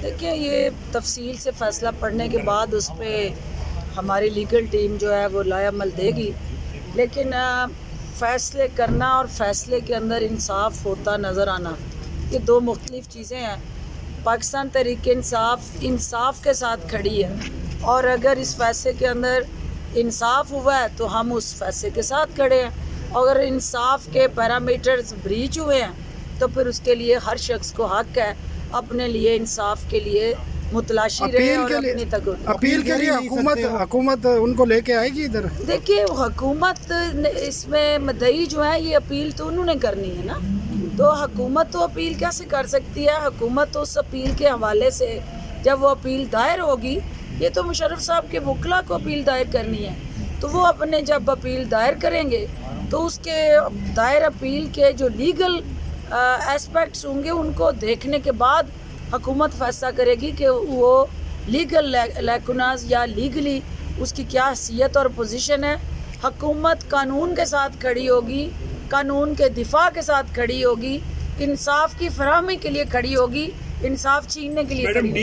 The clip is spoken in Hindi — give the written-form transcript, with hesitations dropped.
देखिए, ये तफसील से फ़ैसला पढ़ने के बाद उस पर हमारी लीगल टीम जो है वो लाएअमल देगी, लेकिन फ़ैसले करना और फ़ैसले के अंदर इंसाफ होता नज़र आना, ये दो मुख्तलिफ़ चीज़ें हैं। पाकिस्तान तहरीक इंसाफ के साथ खड़ी है, और अगर इस फ़ैसले के अंदर इंसाफ हुआ है तो हम उस फ़ैसले के साथ खड़े हैं। अगर इंसाफ के पैरामीटर्स ब्रीच हुए हैं तो फिर उसके लिए हर शख्स को हक़ है अपने लिए इंसाफ के लिए मुतलाशी रहे और अपनी तक अपील के लिए हुकूमत उनको लेके आएगी इधर। देखिए, हुकूमत इसमें मदई जो है ये अपील तो उन्होंने करनी है ना, तो हुकूमत तो अपील कैसे कर सकती है? हुकूमत तो उस अपील के हवाले से जब वो अपील दायर होगी, ये तो मुशर्रफ साहब के वकला को अपील दायर करनी है, तो वो अपने जब अपील दायर करेंगे तो उसके दायर अपील के जो लीगल एस्पेक्ट्स होंगे उनको देखने के बाद हुकूमत फ़ैसला करेगी कि वो लीगल लैकुनाज या लीगली उसकी क्या हैसियत और पोजीशन है। हुकूमत कानून के साथ खड़ी होगी, कानून के दिफा के साथ खड़ी होगी, इंसाफ की फराहमी के लिए खड़ी होगी, इंसाफ छीनने के लिए खड़ी होगी।